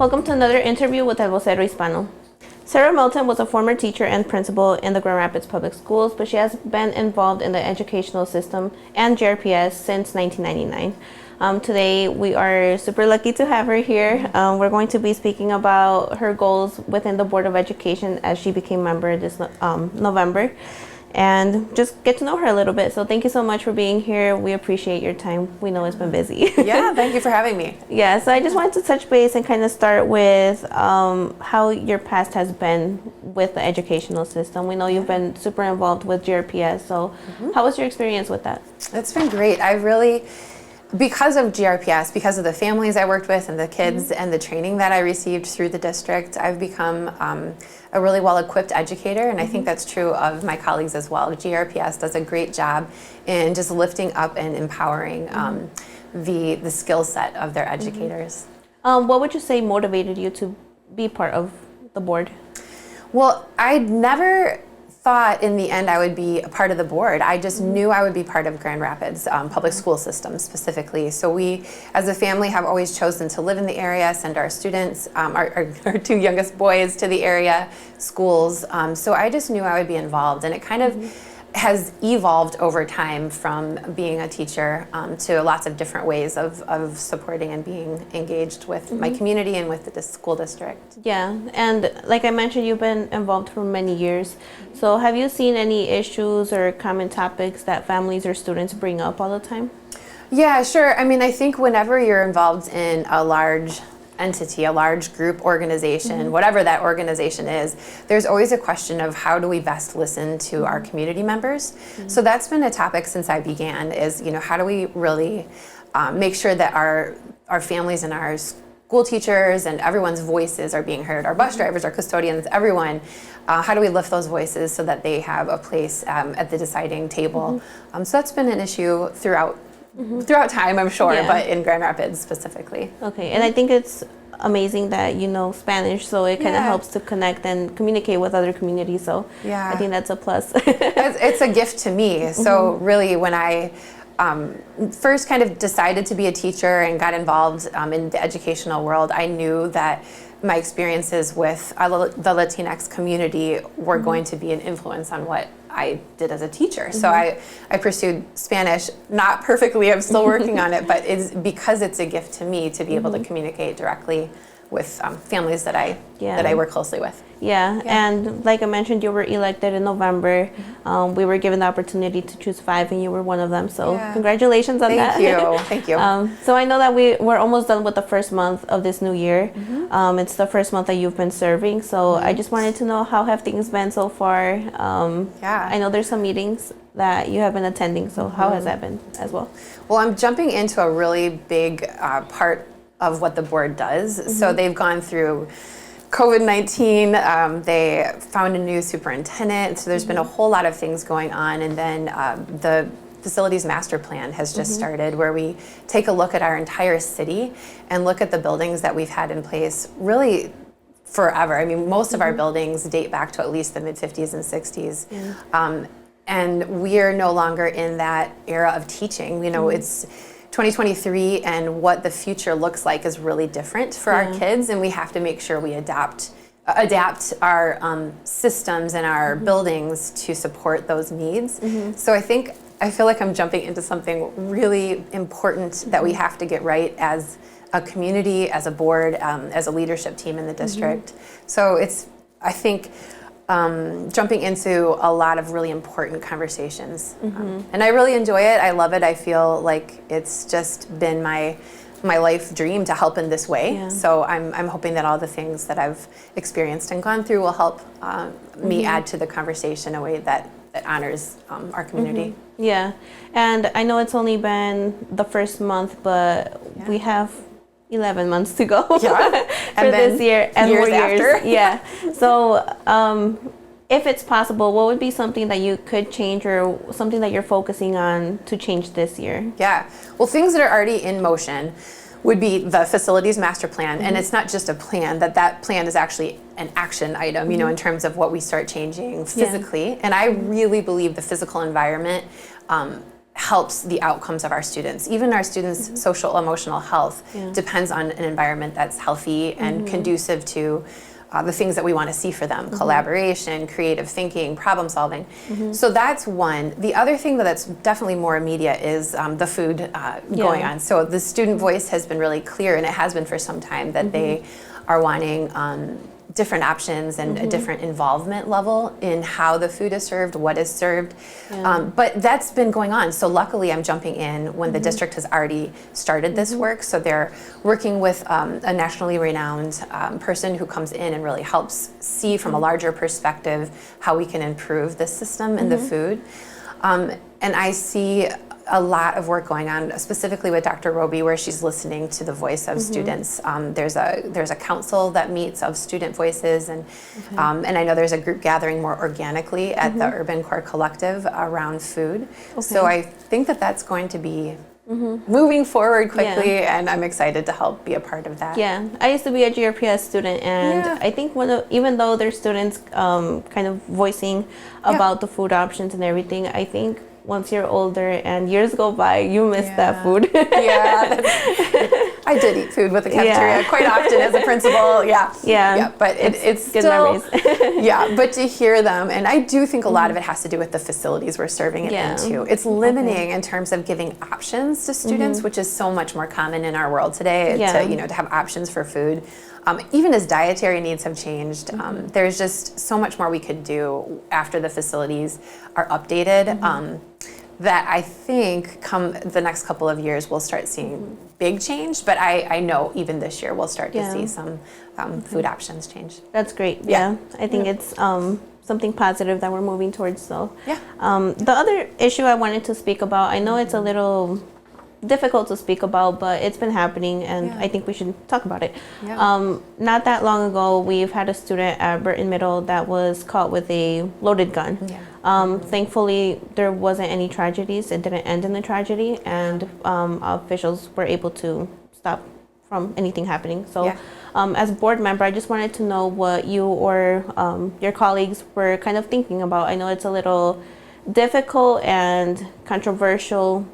Welcome to another interview with Vocero Hispano. Sara Melton was a former teacher and principal in the Grand Rapids Public Schools, but she has been involved in the educational system and JRPS since 1999. Today, we are super lucky to have her here. We're going to be speaking about her goals within the Board of Education as she became member this November, and just get to know her a little bit. So thank you so much for being here. We appreciate your time. We know it's been busy. Yeah, thank you for having me. Yeah, so I just wanted to touch base and kind of start with how your past has been with the educational system. We know you've been super involved with JRPS, so how was your experience with that? It's been great. Because of GRPS, because of the families I worked with and the kids and the training that I received through the district, I've become a really well-equipped educator, and I think that's true of my colleagues as well. GRPS does a great job in just lifting up and empowering the skill set of their educators. What would you say motivated you to be part of the board? Well, I never thought in the end I would be a part of the board. I just knew I would be part of Grand Rapids public school system specifically. So we, as a family, have always chosen to live in the area, send our students, our two youngest boys to the area schools. So I just knew I would be involved, and it kind of has evolved over time from being a teacher to lots of different ways of supporting and being engaged with my community and with the school district. Yeah, and like I mentioned, you've been involved for many years. So have you seen any issues or common topics that families or students bring up all the time? Yeah, sure. I mean, I think whenever you're involved in a large entity, a large group organization, whatever that organization is, there's always a question of how do we best listen to our community members. So that's been a topic since I began, is, you know, how do we really make sure that our families and our school teachers and everyone's voices are being heard, our bus drivers, our custodians, everyone, how do we lift those voices so that they have a place at the deciding table? So that's been an issue throughout time, I'm sure, but in Grand Rapids specifically. Okay, and I think it's amazing that you know Spanish, so it kind of helps to connect and communicate with other communities, so I think that's a plus. It's a gift to me. So really, when I first kind of decided to be a teacher and got involved in the educational world, I knew that my experiences with the Latinx community were going to be an influence on what I did as a teacher. So I pursued Spanish, not perfectly, I'm still working on it, but it's because it's a gift to me to be able to communicate directly with families that I work closely with. Yeah, and like I mentioned, you were elected in November. We were given the opportunity to choose 5, and you were one of them. So congratulations on that. Thank you. So I know that we're almost done with the first month of this new year. It's the first month that you've been serving. So I just wanted to know, how have things been so far? I know there's some meetings that you have been attending. So how has that been as well? Well, I'm jumping into a really big part of what the board does. So they've gone through COVID-19, they found a new superintendent, so there's been a whole lot of things going on, and then the facilities master plan has just started, where we take a look at our entire city and look at the buildings that we've had in place really forever. I mean, most of our buildings date back to at least the mid-50s and 60s, and we are no longer in that era of teaching. You know, it's 2023, and what the future looks like is really different for our kids, and we have to make sure we adapt our systems and our buildings to support those needs. So I feel like I'm jumping into something really important that we have to get right as a community, as a board, as a leadership team in the district. So it's, I think, jumping into a lot of really important conversations. And I really enjoy it. I love it. I feel like it's just been my life dream to help in this way. So I'm hoping that all the things that I've experienced and gone through will help me add to the conversation in a way that honors our community. Yeah, and I know it's only been the first month, but we have 11 months to go for this year and years more years. After. Yeah. So if it's possible, what would be something that you could change, or something that you're focusing on to change this year? Yeah. Well, things that are already in motion would be the facilities master plan, and it's not just a plan, that plan is actually an action item, you know, in terms of what we start changing physically. And I really believe the physical environment helps the outcomes of our students. Even our students' social emotional health depends on an environment that's healthy and conducive to the things that we want to see for them: collaboration, creative thinking, problem solving. So that's one. The other thing that's definitely more immediate is the food going on. So the student voice has been really clear, and it has been for some time, that they are wanting different options and a different involvement level in how the food is served, what is served. But that's been going on. So luckily I'm jumping in when the district has already started this work. So they're working with a nationally renowned person who comes in and really helps see from a larger perspective how we can improve the system and the food. And I see a lot of work going on, specifically with Dr. Roby, where she's listening to the voice of students. There's a council that meets of student voices, and I know there's a group gathering more organically at the Urban Core Collective around food. So I think that that's going to be moving forward quickly, and I'm excited to help be a part of that. Yeah, I used to be a GRPS student, and I think even though there's students kind of voicing about the food options and everything, I think once you're older and years go by, you miss that food. I did eat food with the cafeteria quite often as a principal. But it's good still, memories. but to hear them, and I do think a lot of it has to do with the facilities we're serving it into. It's limiting in terms of giving options to students, which is so much more common in our world today, to have options for food. Even as dietary needs have changed, there's just so much more we could do after the facilities are updated. That I think come the next couple of years we'll start seeing big change, but I know even this year we'll start to see some food options change. That's great. I think it's something positive that we're moving towards. So the other issue I wanted to speak about, I know it's a little difficult to speak about, but it's been happening, and I think we should talk about it. Not that long ago, we've had a student at Burton Middle that was caught with a loaded gun. Thankfully, there wasn't any tragedies. It didn't end in a tragedy, and officials were able to stop from anything happening. So as a board member, I just wanted to know what you or your colleagues were kind of thinking about. I know it's a little difficult and controversial.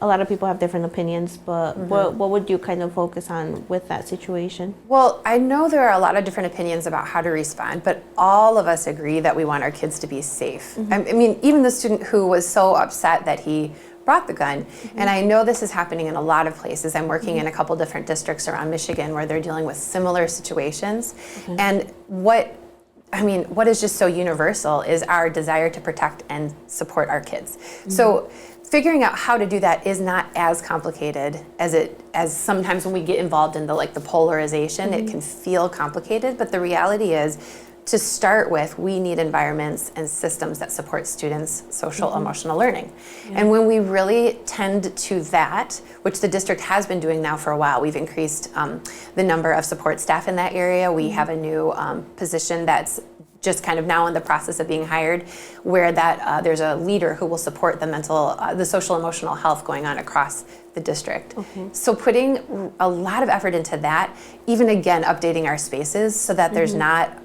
A lot of people have different opinions, but what would you kind of focus on with that situation? Well, I know there are a lot of different opinions about how to respond, but all of us agree that we want our kids to be safe. I mean, even the student who was so upset that he brought the gun, and I know this is happening in a lot of places. I'm working in a couple different districts around Michigan where they're dealing with similar situations. And what is just so universal is our desire to protect and support our kids. So figuring out how to do that is not as complicated as sometimes when we get involved in the polarization, it can feel complicated, but the reality is, to start with, we need environments and systems that support students' social emotional learning. And when we really tend to that, which the district has been doing now for a while, we've increased the number of support staff in that area. We have a new position that's just kind of now in the process of being hired, where that there's a leader who will support the social emotional health going on across the district. So putting a lot of effort into that, even again updating our spaces so that there's not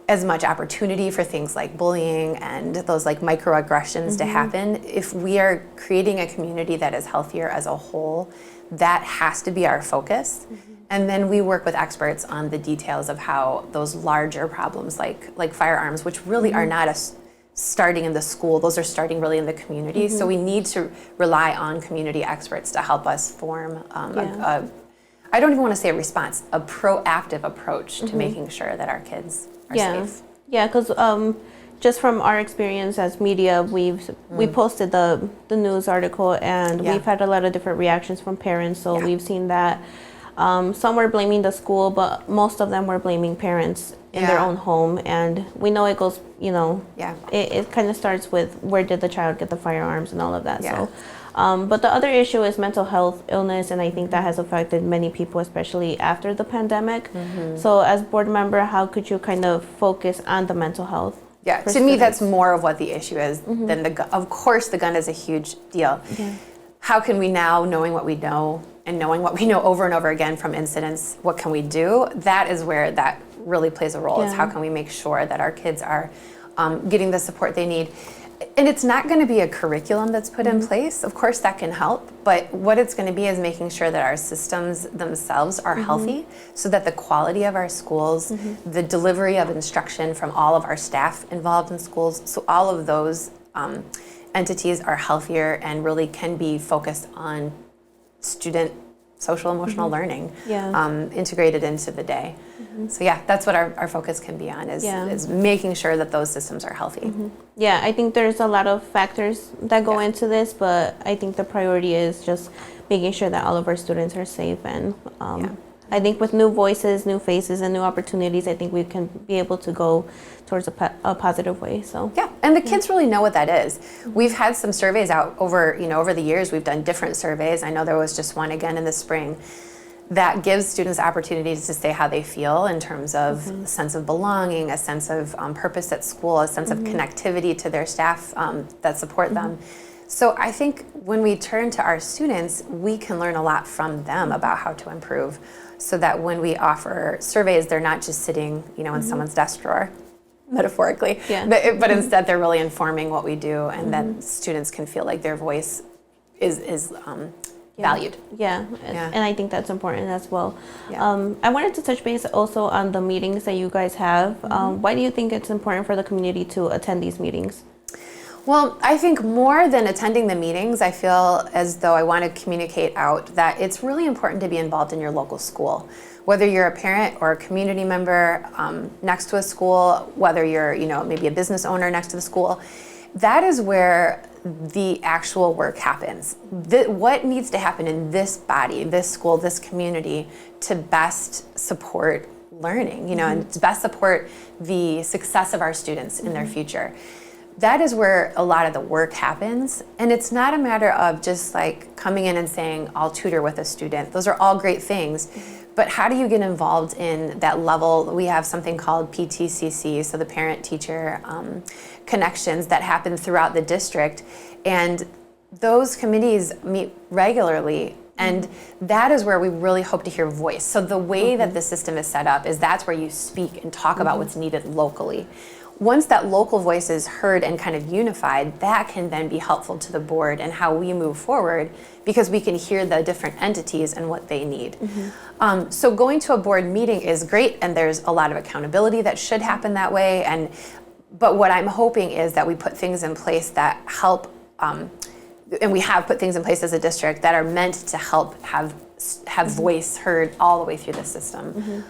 as much opportunity for things like bullying and those microaggressions to happen. If we are creating a community that is healthier as a whole, that has to be our focus. And then we work with experts on the details of how those larger problems like firearms, which really are not starting in the school, those are starting really in the community. So we need to rely on community experts to help us form I don't even want to say a response, a proactive approach to making sure that our kids are safe. Because just from our experience as media, we posted the news article, and we've had a lot of different reactions from parents. So we've seen that some were blaming the school, but most of them were blaming parents in their own home. And we know it goes, it kind of starts with where did the child get the firearms and all of that. So, but the other issue is mental health illness, and I think that has affected many people, especially after the pandemic. So as board member, how could you kind of focus on the mental health? To me, that's more of what the issue is than the gun. Of course, the gun is a huge deal. How can we now, knowing what we know and knowing what we know over and over again from incidents, what can we do? That is where that really plays a role, is how can we make sure that our kids are getting the support they need. And it's not going to be a curriculum that's put in place. Of course, that can help, but what it's going to be is making sure that our systems themselves are healthy, so that the quality of our schools, the delivery of instruction from all of our staff involved in schools, so all of those entities are healthier and really can be focused on student social emotional learning integrated into the day. So yeah, that's what our focus can be on, is making sure that those systems are healthy. Yeah, I think there's a lot of factors that go into this, but I think the priority is just making sure that all of our students are safe. And I think with new voices, new faces, and new opportunities, I think we can be able to go towards a positive way. So yeah, and the kids really know what that is. We've had some surveys out over the years. We've done different surveys. I know there was just one again in the spring that gives students opportunities to say how they feel in terms of a sense of belonging, a sense of purpose at school, a sense of connectivity to their staff that support them. So I think when we turn to our students, we can learn a lot from them about how to improve, so that when we offer surveys, they're not just sitting, in someone's desk drawer, metaphorically, but instead they're really informing what we do, and that students can feel like their voice is valued. And I think that's important as well. I wanted to touch base also on the meetings that you guys have. Why do you think it's important for the community to attend these meetings? Well, I think more than attending the meetings, I feel as though I want to communicate out that it's really important to be involved in your local school. Whether you're a parent or a community member next to a school, whether you're, maybe a business owner next to the school, that is where the actual work happens. What needs to happen in this body, this school, this community to best support learning, and to best support the success of our students in their future. That is where a lot of the work happens. And it's not a matter of just like coming in and saying, I'll tutor with a student. Those are all great things. But how do you get involved in that level? We have something called PTCC, so the parent-teacher connections that happen throughout the district. And those committees meet regularly. And that is where we really hope to hear voice. So the way that the system is set up is that's where you speak and talk about what's needed locally. Once that local voice is heard and kind of unified, that can then be helpful to the board and how we move forward, because we can hear the different entities and what they need. So going to a board meeting is great, and there's a lot of accountability that should happen that way. But what I'm hoping is that we put things in place that help, and we have put things in place as a district that are meant to help have voice heard all the way through the system.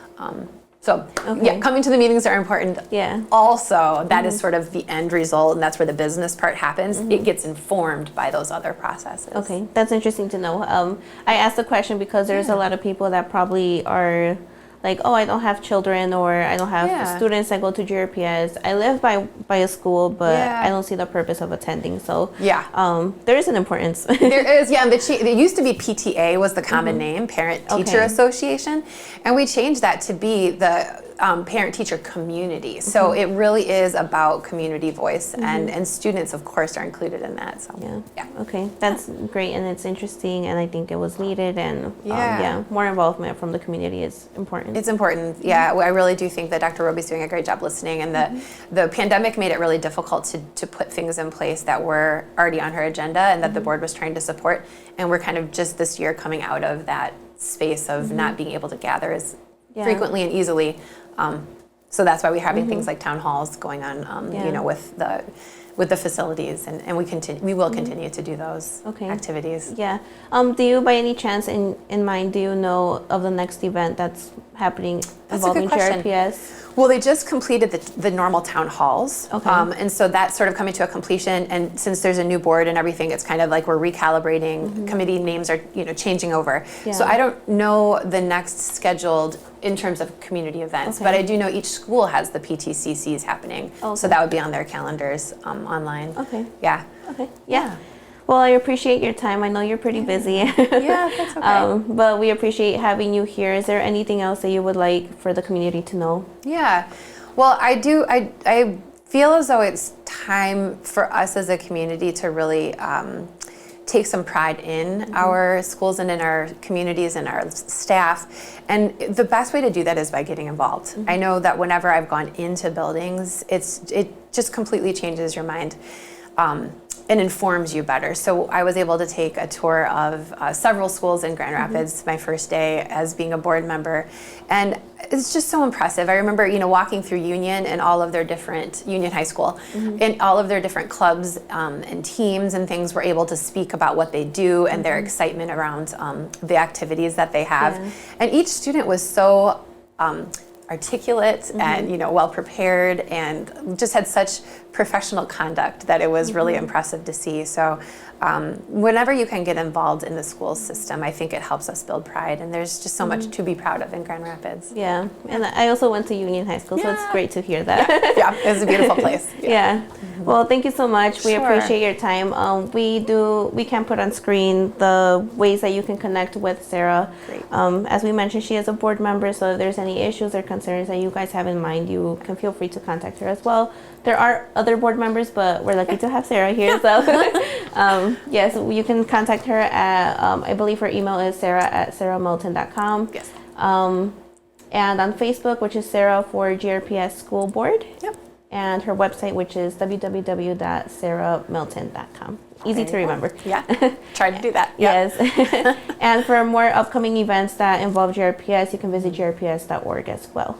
Coming to the meetings are important. Also, that is sort of the end result, and that's where the business part happens. It gets informed by those other processes. Okay, that's interesting to know. I asked the question because there's a lot of people that probably are like, oh, I don't have children, or I don't have students that go to JRPS. I live by a school, but I don't see the purpose of attending. So there is an importance. There is, it used to be PTA was the common name, Parent Teacher Association, and we changed that to be the parent teacher community. So it really is about community voice, and students, of course, are included in that. So okay, that's great, and it's interesting, and I think it was needed, and more involvement from the community is important. It's important. I really do think that Dr. Roby's doing a great job listening, and the pandemic made it really difficult to put things in place that were already on her agenda and that the board was trying to support. And we're kind of just this year coming out of that space of not being able to gather as frequently and easily. So that's why we're having things like town halls going on, with the facilities, and we will continue to do those activities. Do you, by any chance, in mind, do you know of the next event that's happening involving JRPS? Well, they just completed the normal town halls, and so that's sort of coming to a completion. And since there's a new board and everything, it's kind of like we're recalibrating. Committee names are changing over. So I don't know the next scheduled in terms of community events, but I do know each school has the PTCCs happening. So that would be on their calendars online. Well, I appreciate your time. I know you're pretty busy. That's okay. But we appreciate having you here. Is there anything else that you would like for the community to know? Well, I feel as though it's time for us as a community to really take some pride in our schools and in our communities and our staff. And the best way to do that is by getting involved. I know that whenever I've gone into buildings, it just completely changes your mind. it informs you better. So I was able to take a tour of several schools in Grand Rapids my first day as being a board member, and it's just so impressive. I remember, walking through Union and all of their different, Union High School, and all of their different clubs and teams and things were able to speak about what they do and their excitement around the activities that they have. Yeah. And each student was so articulate and well prepared, and just had such professional conduct that it was really impressive to see. So whenever you can get involved in the school system, I think it helps us build pride, and there's just so much to be proud of in Grand Rapids. Yeah, and I also went to Union High School, so it's great to hear that. Yeah, it was a beautiful place. Yeah. Well, thank you so much. We Sure. appreciate your time. We can put on screen the ways that you can connect with Sara. Great. As we mentioned, she is a board member, so if there's any issues or concerns that you guys have in mind, you can feel free to contact her as well. There are other board members, but we're lucky to have Sara here. So yes, you can contact her at, I believe her email is sarah@saramelton.com. Yes. And on Facebook, which is Sara for GRPS School Board. Yep. And her website, which is www.saramelton.com. Easy to remember. Yeah, try to do that. Yep. Yes. And for more upcoming events that involve GRPS, you can visit grps.org as well.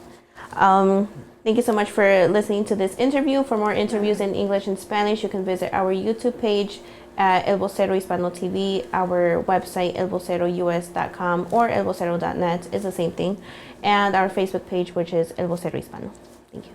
Thank you so much for listening to this interview. For more interviews in English and Spanish, you can visit our YouTube page at El Vocero Hispano TV, our website, elvocerous.com, or elvocero.net is the same thing, and our Facebook page, which is El Vocero Hispano. Thank you.